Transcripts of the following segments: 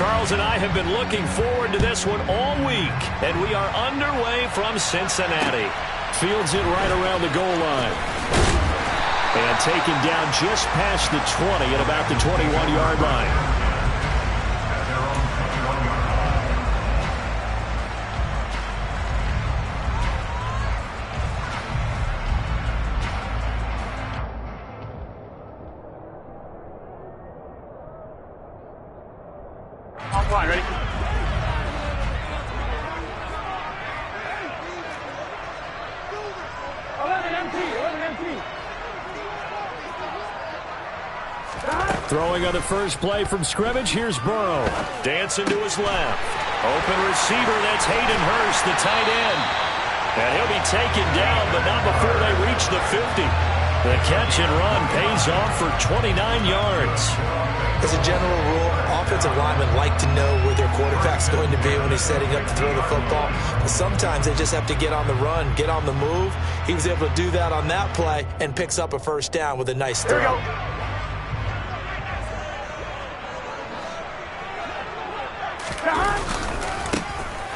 Charles and I have been looking forward to this one all week, and we are underway from Cincinnati. Fields it right around the goal line. And taken down just past the 20 at about the 21-yard line. Line, ready? Throwing on the first play from scrimmage, here's Burrow. Dancing to his left. Open receiver, that's Hayden Hurst, the tight end. And he'll be taken down, but not before they reach the 50. The catch and run pays off for 29 yards. As a general rule, offensive linemen like to know where their quarterback's going to be when he's setting up to throw the football. But sometimes they just have to get on the run, get on the move. He was able to do that on that play and picks up a first down with a nice throw. Here we go.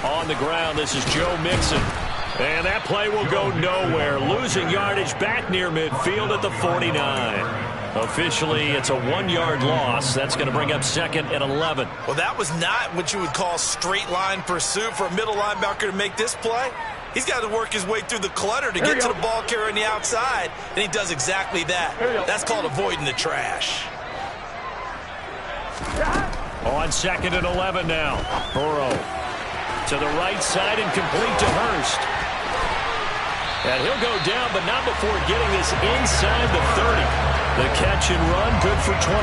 On the ground, this is Joe Mixon. And that play will go nowhere. Losing yardage back near midfield at the 49. Officially, it's a 1-yard loss. That's going to bring up 2nd and 11. Well, that was not what you would call straight line pursuit for a middle linebacker to make this play. He's got to work his way through the clutter to get to the ball carrier on the outside, and he does exactly that. That's called avoiding the trash. On 2nd and 11 now. Burrow to the right side and complete to Hurst. And he'll go down, but not before getting this inside the 30. The catch and run, good for 24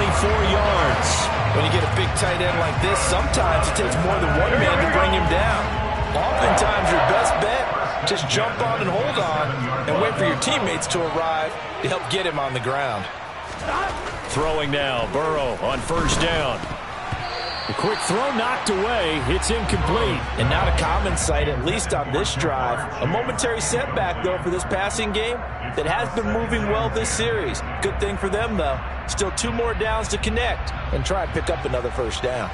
yards. When you get a big tight end like this, sometimes it takes more than one man to bring him down. Oftentimes, your best bet, just jump on and hold on and wait for your teammates to arrive to help get him on the ground. Throwing now, Burrow on first down. A quick throw knocked away. It's incomplete. And not a common sight, at least on this drive. A momentary setback, though, for this passing game that has been moving well this series. Good thing for them, though. Still 2 more downs to connect and try and pick up another first down.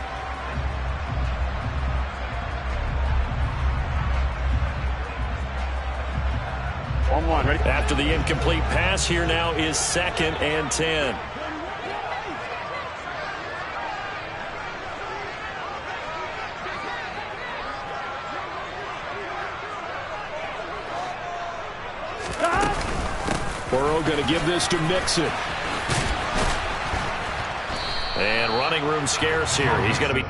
One, ready? After the incomplete pass, here now is 2nd and 10. Burrow going to give this to Mixon. And running room scarce here. He's going to be...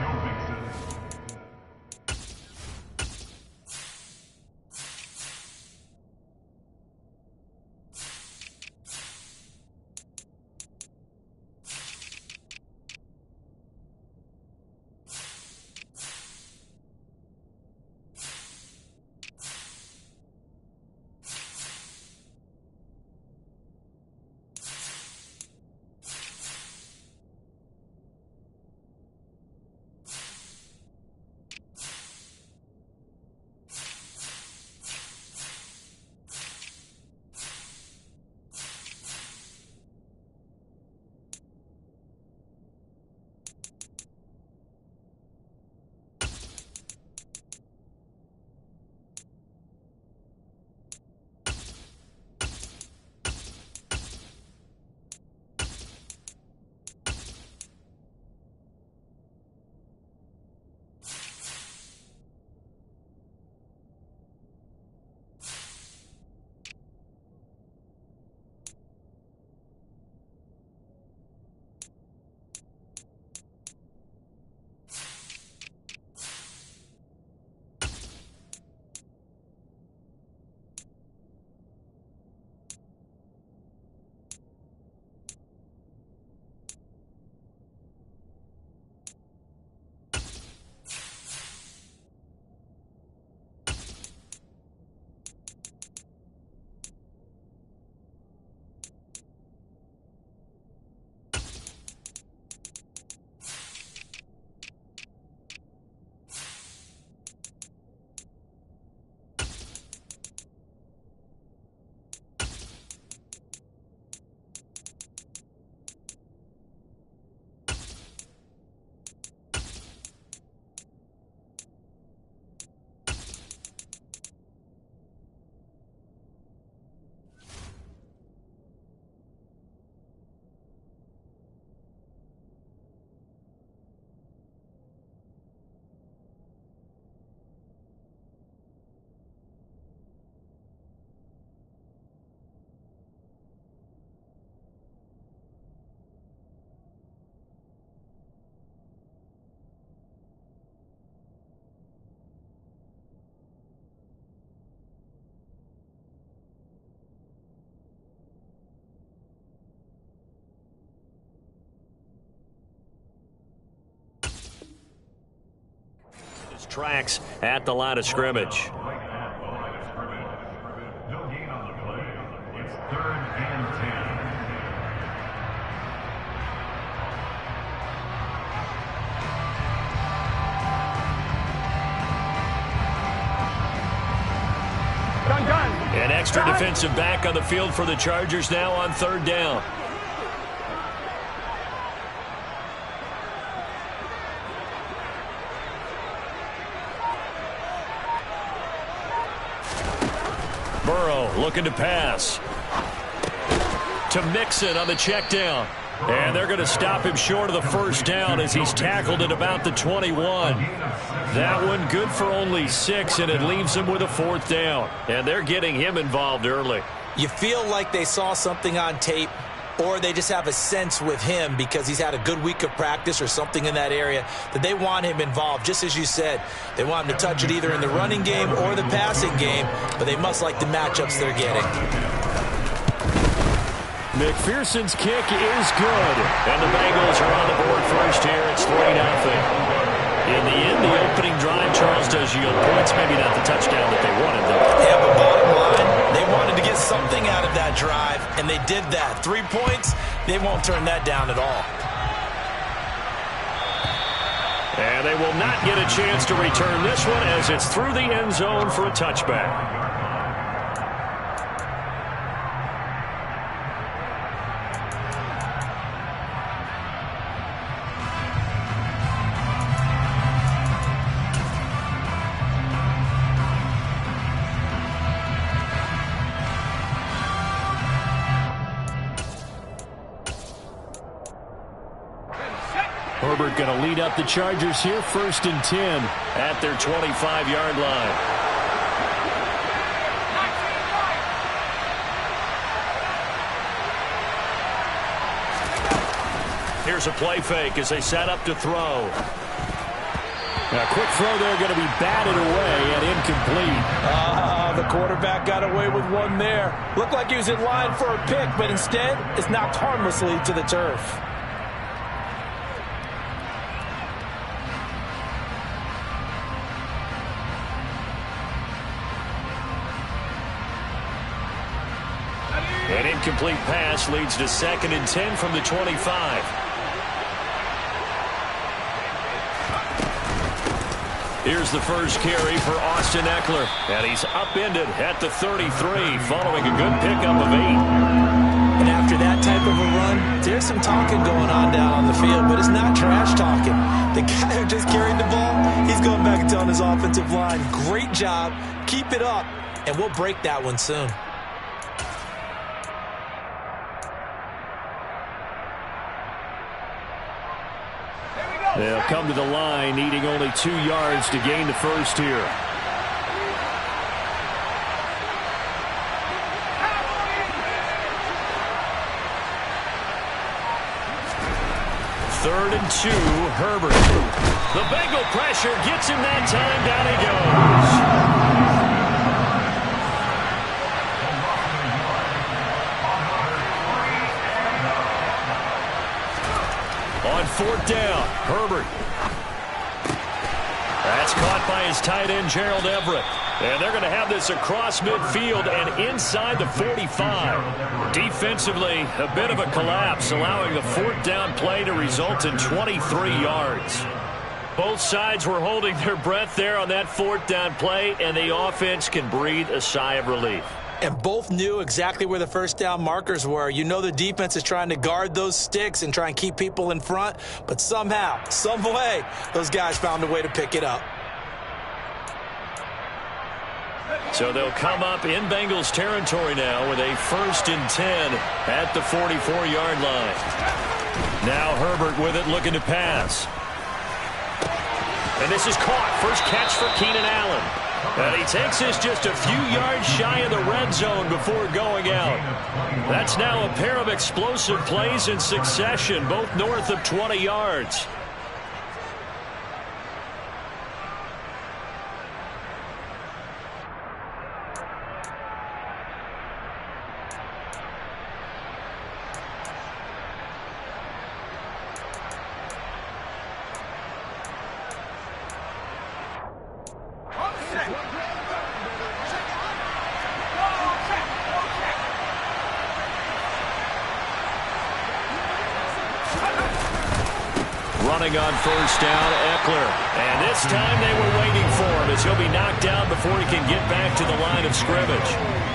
tracks at the line of scrimmage. No gain on the play. It's 3rd and 10. An extra defensive back on the field for the Chargers now on 3rd down. Burrow looking to pass. To Mixon on the check down. And they're going to stop him short of the 1st down as he's tackled at about the 21. That one good for only 6, and it leaves him with a 4th down. And they're getting him involved early. You feel like they saw something on tape, or they just have a sense with him because he's had a good week of practice or something in that area that they want him involved. Just as you said, they want him to touch it either in the running game or the passing game, but they must like the matchups they're getting. McPherson's kick is good, and the Bengals are on the board first here. It's 3-0. In the end, the opening drive, Charles, does yield points. Maybe not the touchdown that they wanted, though. Yeah, but bottom line, they wanted to get something out of that drive, and they did that. 3 points, they won't turn that down at all. And they will not get a chance to return this one as it's through the end zone for a touchback. Herbert going to lead up the Chargers here, 1st and 10 at their 25-yard line. Here's a play fake as they set up to throw. A quick throw there going to be batted away and incomplete. The quarterback got away with one there. Looked like he was in line for a pick, but instead it's knocked harmlessly to the turf. An incomplete pass leads to 2nd and 10 from the 25. Here's the first carry for Austin Eckler. And he's upended at the 33 following a good pickup of 8. And after that type of a run, there's some talking going on down on the field, but it's not trash talking. The guy who just carried the ball, he's going back and telling his offensive line, great job, keep it up, and we'll break that one soon. They'll come to the line, needing only 2 yards to gain the first here. Third and 2, Herbert. The Bengal pressure gets him that time. Down he goes. On 4th down, Herbert. That's caught by his tight end, Gerald Everett. And they're going to have this across midfield and inside the 45. Defensively, a bit of a collapse, allowing the 4th down play to result in 23 yards. Both sides were holding their breath there on that 4th down play, and the offense can breathe a sigh of relief. And both knew exactly where the first down markers were. You know the defense is trying to guard those sticks and try and keep people in front, but somehow, some way, those guys found a way to pick it up. So they'll come up in Bengals territory now with a 1st and 10 at the 44-yard line. Now Herbert with it, looking to pass. And this is caught. First catch for Keenan Allen. And he takes this just a few yards shy of the red zone before going out. That's now a pair of explosive plays in succession, both north of 20 yards. Running on first down, Eckler. And this time they were waiting for him as he'll be knocked down before he can get back to the line of scrimmage.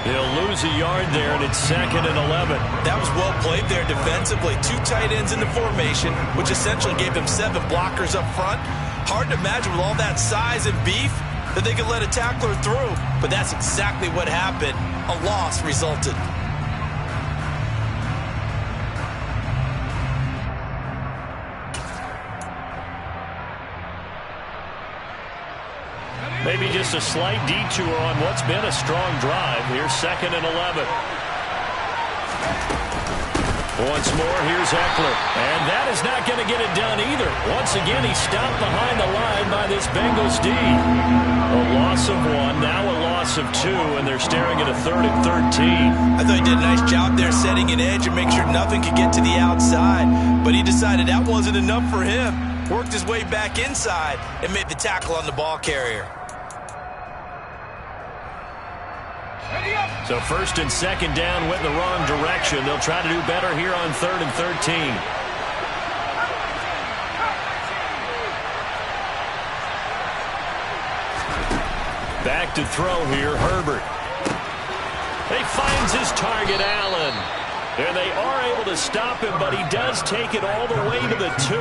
He'll lose a yard there, and it's 2nd and 11. That was well played there defensively. 2 tight ends in the formation, which essentially gave them 7 blockers up front. Hard to imagine with all that size and beef that they could let a tackler through. But that's exactly what happened. A loss resulted. Maybe just a slight detour on what's been a strong drive. Here's 2nd and 11. Once more, here's Eckler. And that is not going to get it done either. Once again, he's stopped behind the line by this Bengals D. A loss of 1, now a loss of 2, and they're staring at a 3rd and 13. I thought he did a nice job there setting an edge and make sure nothing could get to the outside. But he decided that wasn't enough for him. Worked his way back inside and made the tackle on the ball carrier. So 1st and 2nd down went in the wrong direction. They'll try to do better here on 3rd and 13. Back to throw here, Herbert. He finds his target, Allen. And they are able to stop him, but he does take it all the way to the 2.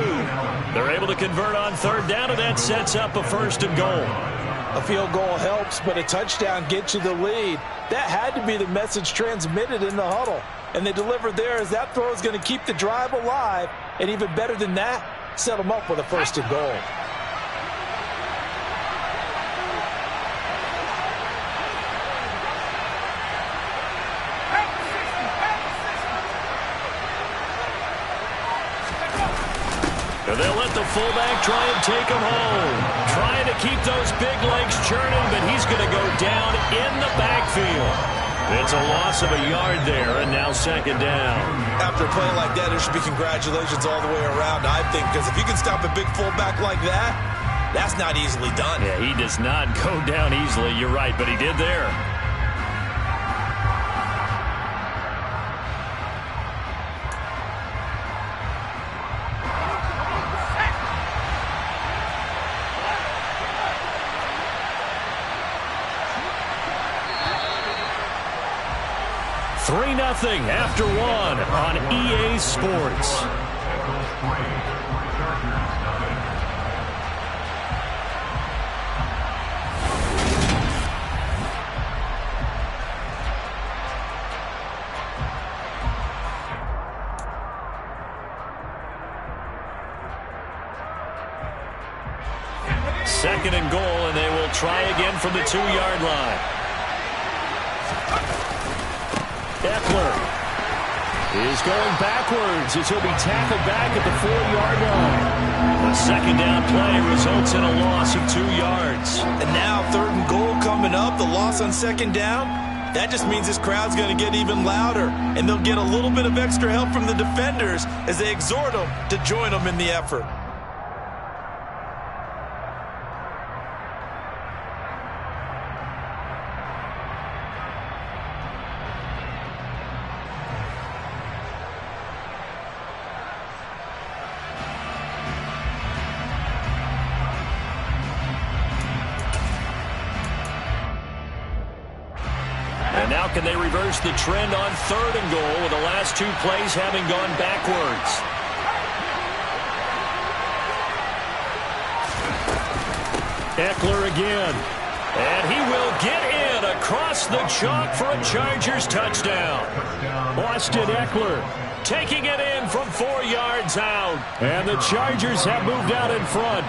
They're able to convert on 3rd down, and that sets up a 1st and goal. A field goal helps, but a touchdown gets you the lead. That had to be the message transmitted in the huddle. And they delivered there as that throw is going to keep the drive alive. And even better than that, set them up with a 1st and goal. And they'll let the fullback try and take him home. Trying to keep those big legs churning, but he's going to go down in the backfield. It's a loss of a yard there, and now 2nd down. After a play like that, there should be congratulations all the way around, I think, because if you can stop a big fullback like that, that's not easily done. Yeah, he does not go down easily. You're right, but he did there. Nothing after 1 on EA Sports. Second and goal, and they will try again from the 2-yard line. Eckler is going backwards as he'll be tackled back at the 4-yard line. A 2nd down play results in a loss of 2 yards. And now 3rd and goal coming up, the loss on 2nd down. That just means this crowd's going to get even louder, and they'll get a little bit of extra help from the defenders as they exhort them to join them in the effort. Now can they reverse the trend on 3rd and goal with the last 2 plays having gone backwards? Eckler again. And he will get in across the chalk for a Chargers touchdown. Austin Eckler taking it in from 4 yards out. And the Chargers have moved out in front.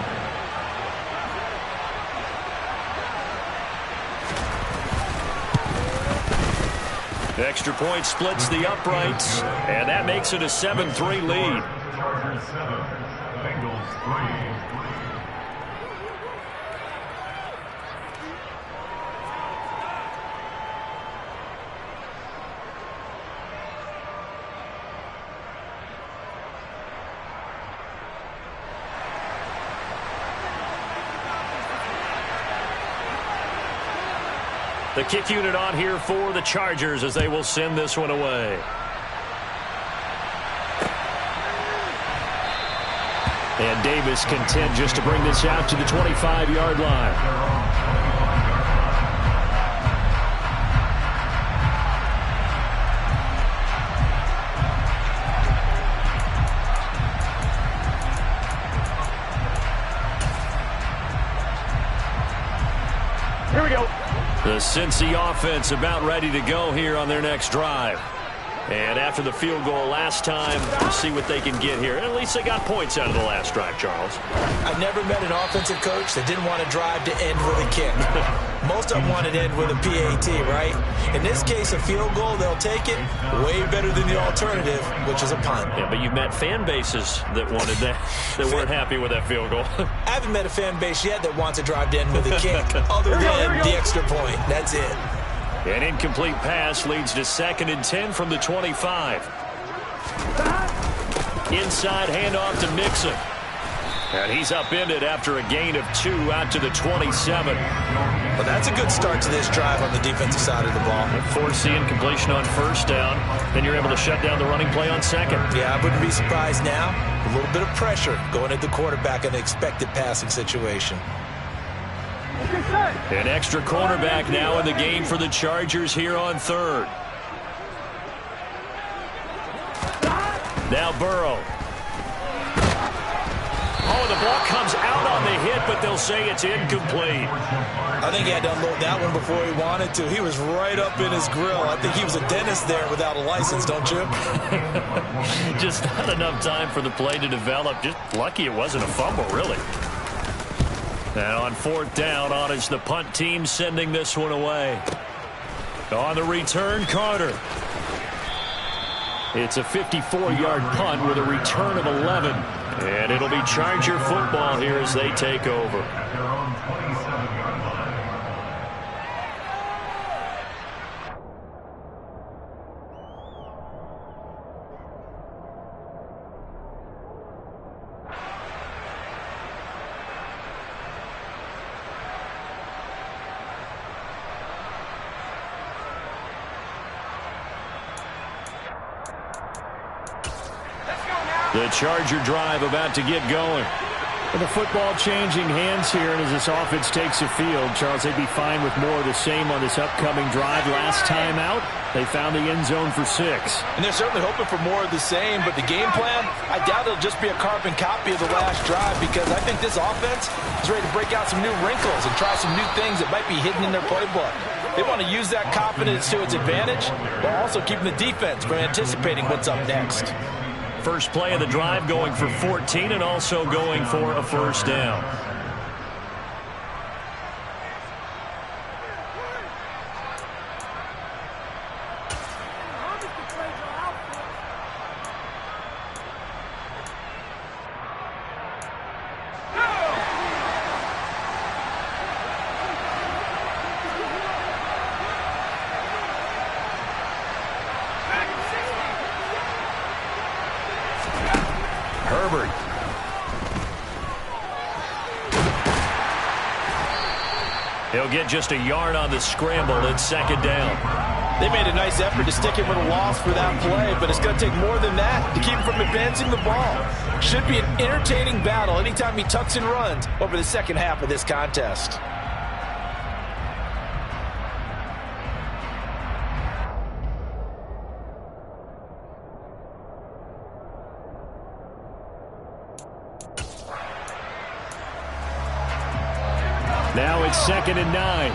Extra point splits the uprights, and that makes it a 7-3 lead. Chargers 7, Bengals 3. The kick unit on here for the Chargers as they will send this one away. And Davis content just to bring this out to the 25-yard line. Here we go. The Cincy offense about ready to go here on their next drive. And after the field goal last time, we'll see what they can get here. At least they got points out of the last drive, Charles. I've never met an offensive coach that didn't want to drive to end with a kick. Most of them want to end with a PAT, right? In this case, a field goal, they'll take it. Way better than the alternative, which is a punt. Yeah, but you've met fan bases that wanted that, that weren't happy with that field goal. I haven't met a fan base yet that wants to drive to end with a kick, other than the extra point. That's it. An incomplete pass leads to 2nd and 10 from the 25. Inside handoff to Mixon. And he's upended after a gain of 2 out to the 27. Well, that's a good start to this drive on the defensive side of the ball. Force the incompletion on 1st down. Then you're able to shut down the running play on 2nd. Yeah, I wouldn't be surprised now. A little bit of pressure going at the quarterback in an expected passing situation. An extra cornerback now in the game for the Chargers here on 3rd. Now Burrow. Oh, the ball comes out on the hit, but they'll say it's incomplete. I think he had to unload that one before he wanted to. He was right up in his grill. I think he was a dentist there without a license, don't you? Just not enough time for the play to develop. Just lucky it wasn't a fumble, really. And on 4th down, on is the punt team sending this one away. On the return, Carter. It's a 54-yard punt with a return of 11. And it'll be Charger football here as they take over. Their own 27-yard line. The Charger drive about to get going. With the football changing hands here, and as this offense takes the field, Charles, they'd be fine with more of the same on this upcoming drive. Last time out, they found the end zone for 6. And they're certainly hoping for more of the same, but the game plan, I doubt it'll just be a carbon copy of the last drive, because I think this offense is ready to break out some new wrinkles and try some new things that might be hidden in their playbook. They want to use that confidence to its advantage, while also keeping the defense from anticipating what's up next. First play of the drive going for 14 and also going for a 1st down. Herbert. He'll get just a yard on the scramble. It's 2nd down. They made a nice effort to stick him with a loss for that play, but it's going to take more than that to keep him from advancing the ball. Should be an entertaining battle anytime he tucks and runs over the second half of this contest. Now it's 2nd and 9.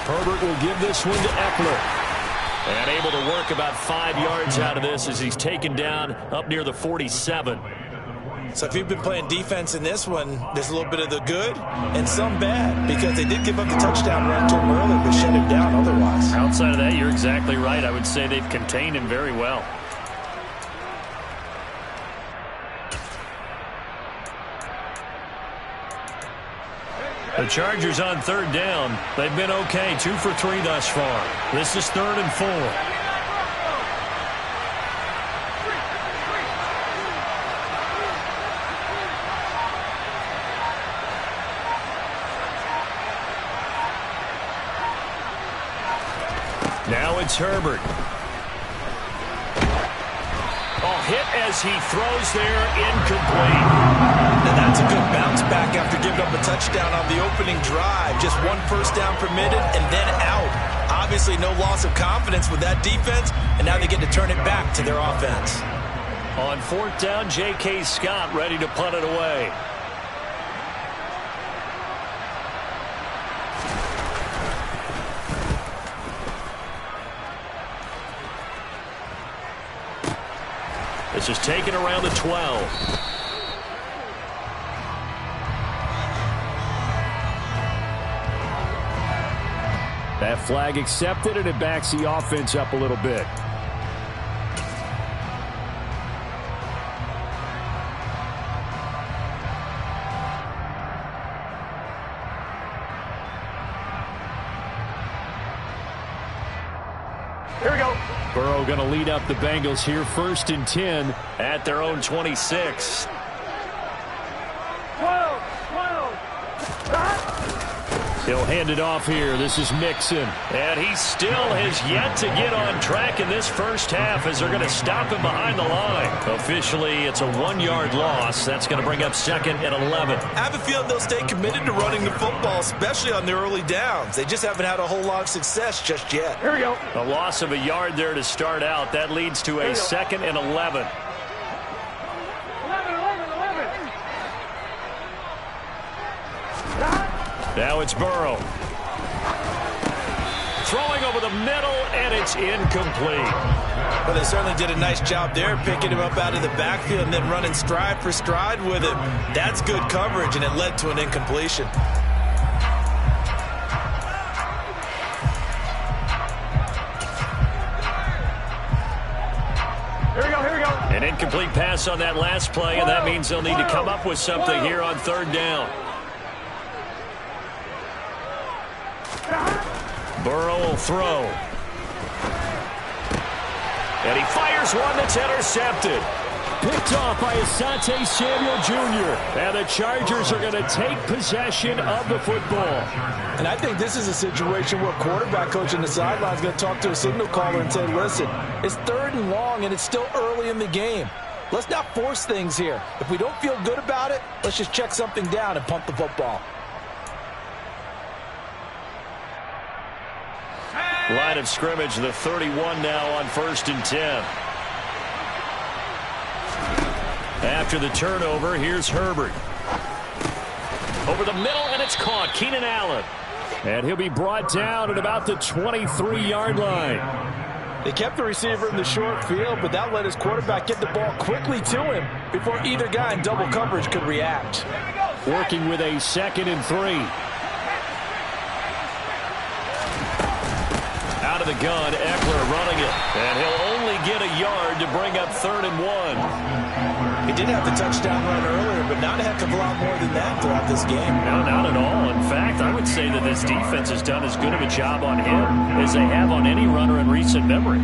Herbert will give this one to Eckler. And able to work about 5 yards out of this as he's taken down up near the 47. So if you've been playing defense in this one, there's a little bit of the good and some bad, because they did give up the touchdown run to him earlier to shut him down otherwise. Outside of that, you're exactly right. I would say they've contained him very well. The Chargers on 3rd down. They've been okay. 2 for 3 thus far. This is 3rd and 4. Now it's Herbert. Oh, hit as he throws there, incomplete. Now that's a good bounce back after giving up a touchdown on the opening drive. Just one first down permitted and then out. Obviously no loss of confidence with that defense, and now they get to turn it back to their offense. On fourth down, J.K. Scott ready to punt it away. This is taken around the 12. That flag accepted, and it backs the offense up a little bit. Here we go. Burrow going to lead up the Bengals here, 1st and 10 at their own 26. 12. He'll hand it off here. This is Mixon. And he still has yet to get on track in this first half as they're going to stop him behind the line. Officially, it's a 1-yard loss. That's going to bring up 2nd and 11. I have a feeling they'll stay committed to running the football, especially on their early downs. They just haven't had a whole lot of success just yet. Here we go. A loss of a yard there to start out. That leads to a 2nd and 11. 11. Now it's Burrow. Throwing over the middle, and it's incomplete. Well, they certainly did a nice job there, picking him up out of the backfield and then running stride for stride with him. That's good coverage, and it led to an incompletion. Here we go. An incomplete pass on that last play, and that means they'll need to come up with something here on 3rd down. Burrow will throw. And he fires one that's intercepted. Picked off by Asante Samuel Jr. And the Chargers are going to take possession of the football. And I think this is a situation where quarterback coach on the sideline is going to talk to a signal caller and say, listen, it's 3rd and long and it's still early in the game. Let's not force things here. If we don't feel good about it, let's just check something down and punt the football. Line of scrimmage, the 31 now on 1st and 10. After the turnover, here's Herbert. Over the middle, and it's caught. Keenan Allen. And he'll be brought down at about the 23-yard line. They kept the receiver in the short field, but that let his quarterback get the ball quickly to him before either guy in double coverage could react. Working with a 2nd and 3. Out of the gun, Eckler running it. And he'll only get a yard to bring up 3rd and 1. He did have the touchdown run earlier, but not a heck of a lot more than that throughout this game. No, not at all. In fact, I would say that this defense has done as good of a job on him as they have on any runner in recent memory.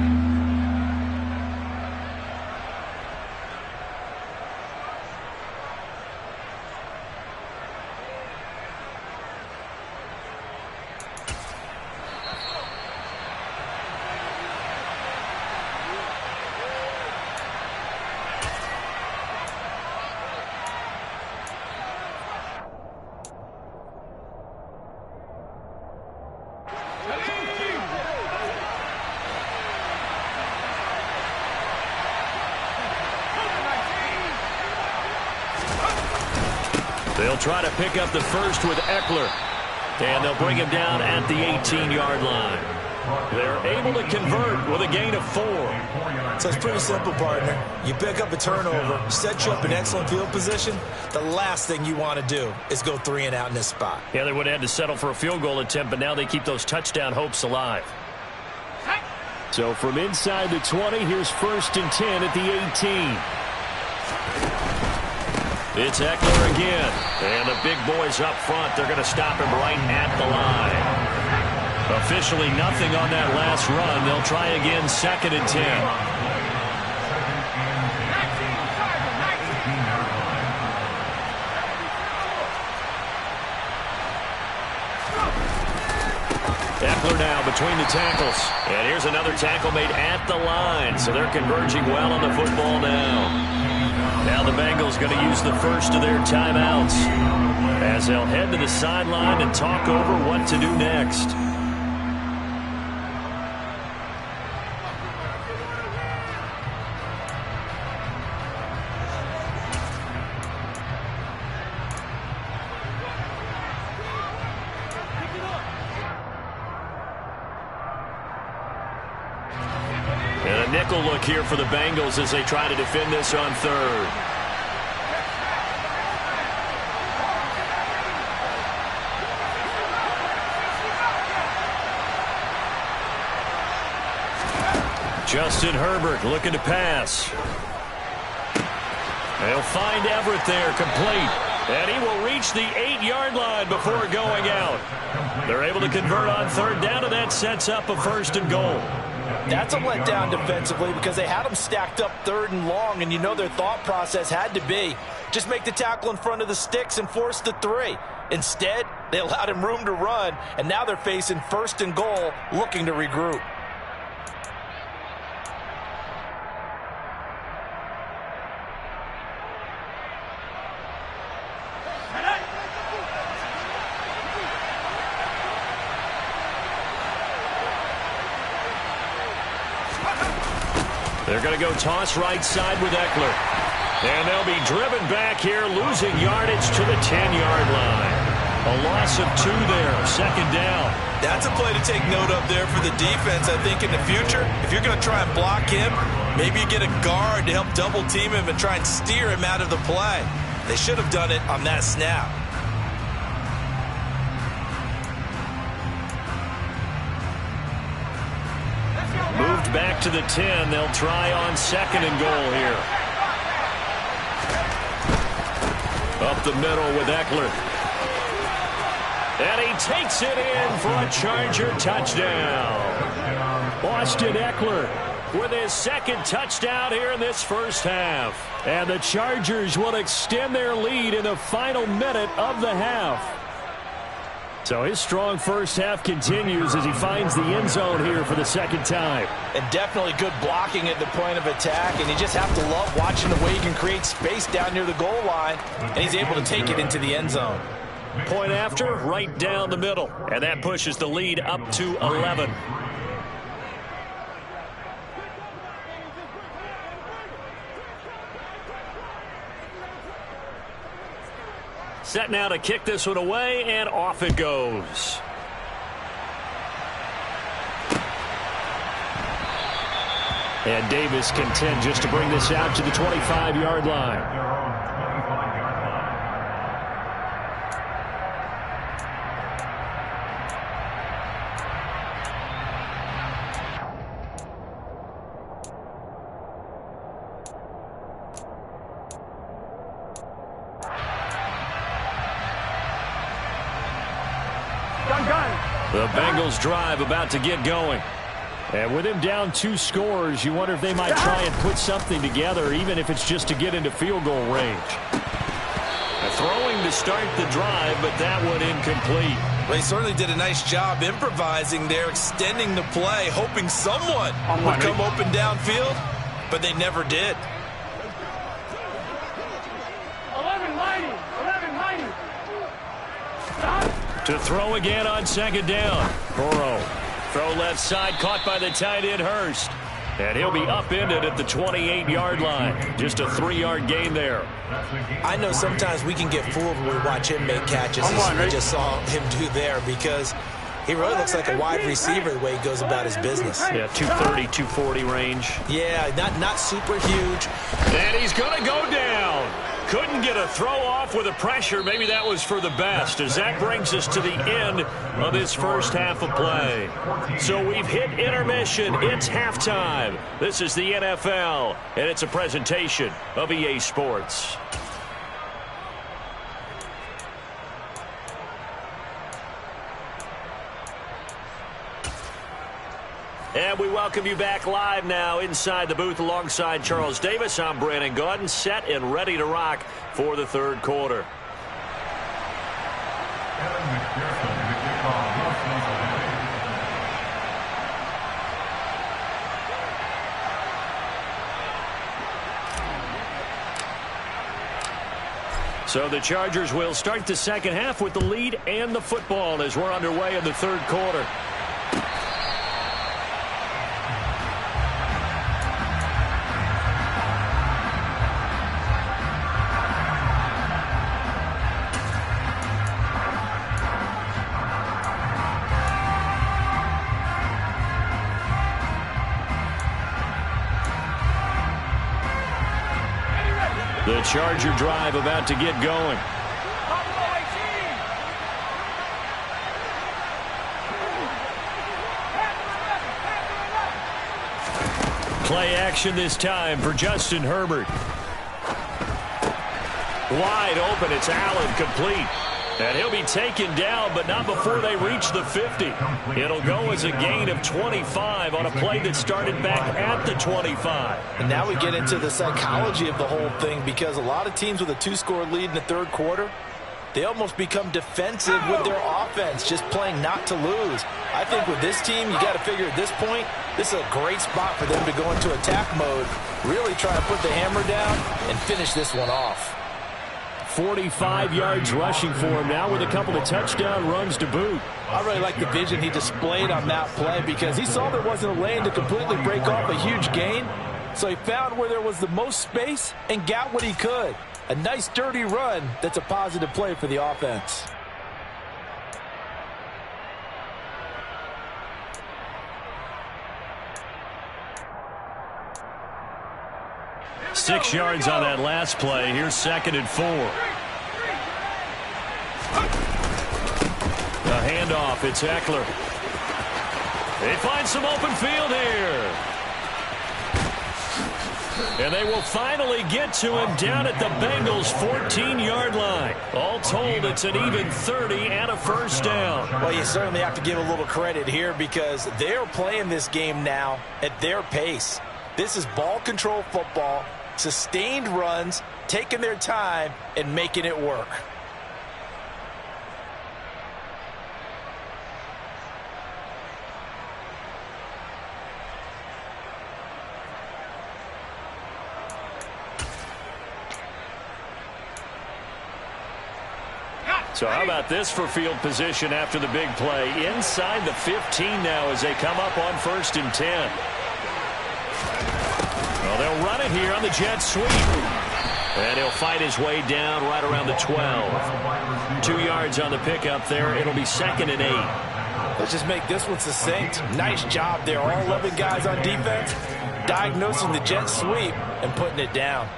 They'll try to pick up the first with Eckler. And they'll bring him down at the 18-yard line. They're able to convert with a gain of 4. So it's pretty simple, partner. You pick up a turnover, set you up in excellent field position. The last thing you want to do is go 3 and out in this spot. Yeah, they would have had to settle for a field goal attempt, but now they keep those touchdown hopes alive. So from inside the 20, here's 1st and 10 at the 18. It's Eckler again. And the big boys up front, they're going to stop him right at the line. Officially nothing on that last run. They'll try again, 2nd and 10. Eckler now between the tackles. And here's another tackle made at the line. So they're converging well on the football now. Now the Bengals going to use the first of their timeouts as they'll head to the sideline and talk over what to do next. And a nickel look here for the Bengals as they try to defend this on third. Justin Herbert looking to pass. They'll find Everett there, complete. And he will reach the 8-yard line before going out. They're able to convert on third down, and that sets up a 1st and goal. That's a letdown defensively because they had them stacked up 3rd and long, and you know their thought process had to be just make the tackle in front of the sticks and force the 3. Instead, they allowed him room to run, and now they're facing 1st and goal, looking to regroup. They're going to go toss right side with Eckler. And they'll be driven back here, losing yardage to the 10-yard line. A loss of 2 there, 2nd down. That's a play to take note of there for the defense. I think in the future, if you're going to try and block him, maybe you get a guard to help double team him and try and steer him out of the play. They should have done it on that snap. Moved back to the 10. They'll try on 2nd and goal here. Up the middle with Eckler. And he takes it in for a Charger touchdown. Austin Eckler with his 2nd touchdown here in this first half. And the Chargers will extend their lead in the final minute of the half. So his strong first half continues as he finds the end zone here for the 2nd time. And definitely good blocking at the point of attack, and you just have to love watching the way he can create space down near the goal line, and he's able to take it into the end zone. Point after, right down the middle, and that pushes the lead up to 11. Set now to kick this one away, and off it goes. And Davis content just to bring this out to the 25-yard line. The Bengals drive about to get going. And with him down 2 scores, you wonder if they might try and put something together, even if it's just to get into field goal range. Throwing to start the drive, but that one incomplete. Well, he certainly did a nice job improvising there, extending the play, hoping someone would come open downfield, but they never did. 11-90. To throw again on 2nd down. Burrow. Throw left side, caught by the tight end Hurst. And he'll be upended at the 28-yard line. Just a 3-yard gain there. I know sometimes we can get fooled when we watch him make catches, as we just saw him do there, because he really looks like a wide receiver the way he goes about his business. Yeah, 230, 240 range. Yeah, not super huge. And he's going to go down. Couldn't get a throw off with the pressure. Maybe that was for the best, as that brings us to the end of this first half of play. So we've hit intermission. It's halftime. This is the NFL, and it's a presentation of EA Sports. And we welcome you back live now inside the booth alongside Charles Davis. I'm Brandon Gaudin, set and ready to rock for the 3rd quarter. So the Chargers will start the second half with the lead and the football as we're underway in the third quarter. The Charger drive about to get going. Play action this time for Justin Herbert. Wide open, it's Allen, complete. And he'll be taken down, but not before they reach the 50. It'll go as a gain of 25 on a play that started back at the 25. And now we get into the psychology of the whole thing, because a lot of teams with a 2-score lead in the third quarter, they almost become defensive with their offense, just playing not to lose. I think with this team, you got to figure at this point, this is a great spot for them to go into attack mode, really try to put the hammer down and finish this one off. 45 yards rushing for him now with a couple of touchdown runs to boot. I really like the vision he displayed on that play, because he saw there wasn't a lane to completely break off a huge gain. So he found where there was the most space and got what he could. A nice dirty run that's a positive play for the offense. Six yards on that last play. Here's 2nd and 4. The handoff, it's Eckler. They find some open field here. And they will finally get to him down at the Bengals' 14-yard line. All told, it's an even 30 and a first down. Well, you certainly have to give a little credit here, because they're playing this game now at their pace. This is ball control football, sustained runs, taking their time and making it work. So how about this for field position after the big play? Inside the 15 now as they come up on 1st and 10. Well, they'll run it here on the jet sweep. And he'll fight his way down right around the 12. 2 yards on the pickup there. It'll be 2nd and 8. Let's just make this one succinct. Nice job there. All 11 guys on defense diagnosing the jet sweep and putting it down.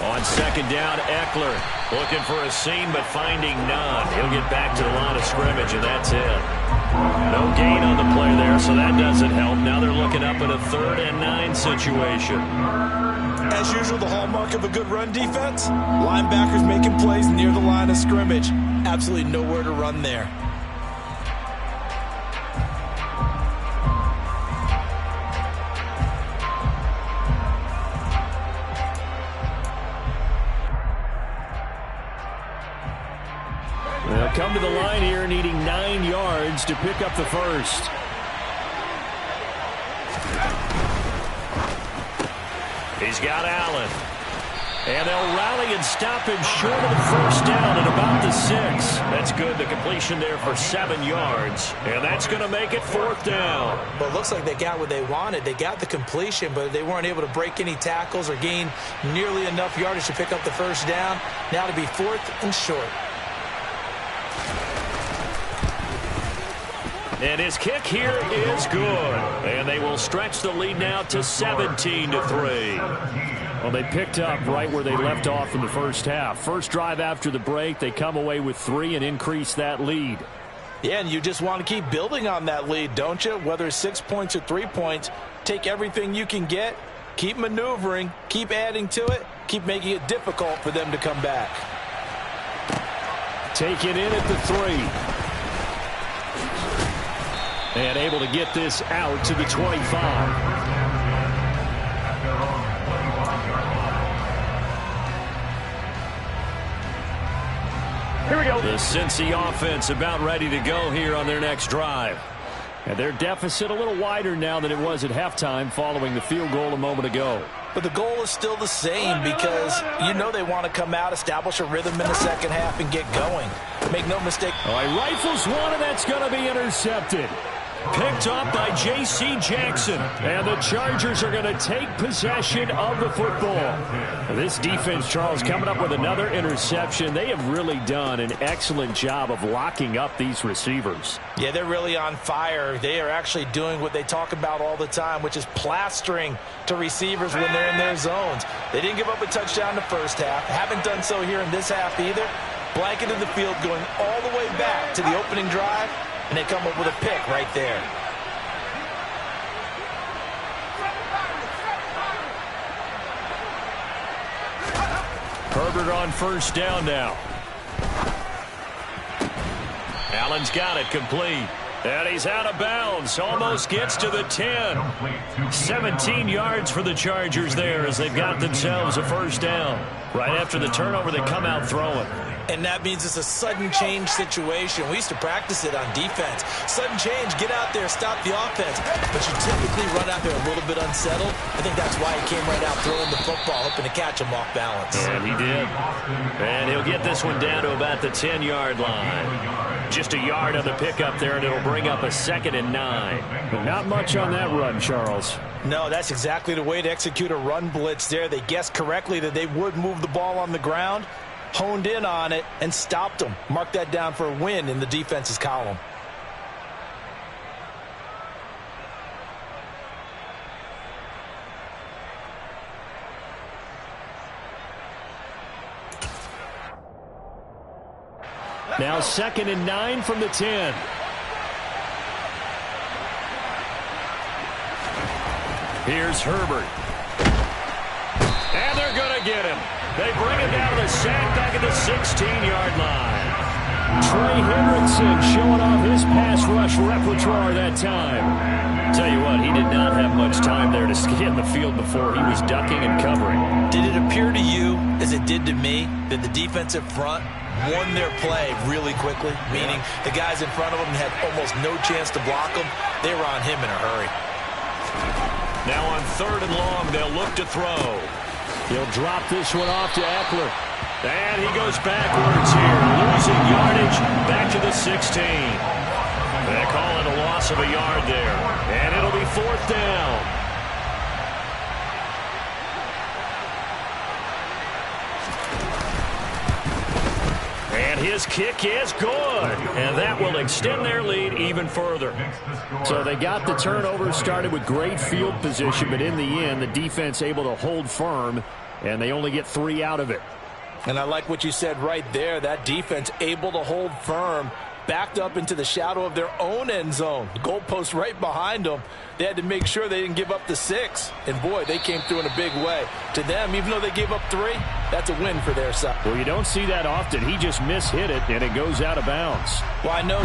On 2nd down, Eckler looking for a seam but finding none. He'll get back to the line of scrimmage, and that's it. No gain on the play there, so that doesn't help. Now they're looking up in a 3rd and 9 situation. As usual, the hallmark of a good run defense, linebackers making plays near the line of scrimmage. Absolutely nowhere to run there. They'll come to the line here needing 9 yards to pick up the first. He's got Allen. And they'll rally and stop him short of the first down at about the 6. That's good. The completion there for 7 yards. And that's going to make it 4th down. Well, it looks like they got what they wanted. They got the completion, but they weren't able to break any tackles or gain nearly enough yardage to pick up the first down. Now to be 4th and short. And his kick here is good. And they will stretch the lead now to 17-3. Well, they picked up right where they left off in the first half. First drive after the break, they come away with 3 and increase that lead. Yeah, and you just want to keep building on that lead, don't you? Whether it's 6 points or 3 points, take everything you can get, keep maneuvering, keep adding to it, keep making it difficult for them to come back. Take it in at the 3. And able to get this out to the 25. Here we go. The Cincy offense about ready to go here on their next drive. And their deficit a little wider now than it was at halftime following the field goal a moment ago. But the goal is still the same because you know they want to come out, establish a rhythm in the second half, and get going. Make no mistake. All right, rifles one, and that's going to be intercepted. Picked up by J.C. Jackson. And the Chargers are going to take possession of the football. This defense, Charles, coming up with another interception. They have really done an excellent job of locking up these receivers. Yeah, they're really on fire. They are actually doing what they talk about all the time, which is plastering to receivers when they're in their zones. They didn't give up a touchdown in the first half. Haven't done so here in this half either. Blanketed the field going all the way back to the opening drive. And they come up with a pick right there. Herbert on first down now. Allen's got it complete. And he's out of bounds. Almost gets to the 10. 17 yards for the Chargers there as they've got themselves a first down. Right after the turnover, they come out throwing. And that means it's a sudden change situation. We used to practice it on defense. Sudden change, get out there, stop the offense. But you typically run out there a little bit unsettled. I think that's why he came right out throwing the football, hoping to catch him off balance. And he did. And he'll get this one down to about the 10-yard line. Just a yard on the pickup there, and it'll bring up a 2nd and 9. But not much on that run, Charles. No, that's exactly the way to execute a run blitz there. They guessed correctly that they would move the ball on the ground, honed in on it, and stopped them. Mark that down for a win in the defense's column. Now 2nd and 9 from the 10. Here's Herbert. And they're going to get him. They bring it down to the sack back at the 16-yard line. Trey Hendrickson showing off his pass rush repertoire that time. Tell you what, he did not have much time there to get in the field before he was ducking and covering. Did it appear to you, as it did to me, that the defensive front won their play really quickly? Meaning the guys in front of them had almost no chance to block them. They were on him in a hurry. Now on 3rd and long, they'll look to throw. He'll drop this one off to Eckler. And he goes backwards here, losing yardage back to the 16. They call it a loss of a yard there. And it'll be 4th down. And his kick is good. And that will extend their lead even further. So they got the turnover, started with great field position, but in the end, the defense able to hold firm, and they only get 3 out of it. And I like what you said right there. That defense able to hold firm, backed up into the shadow of their own end zone. The goalpost right behind them. They had to make sure they didn't give up the 6. And, boy, they came through in a big way. To them, even though they gave up 3, that's a win for their side. Well, you don't see that often. He just mishit it, and it goes out of bounds. Well, I know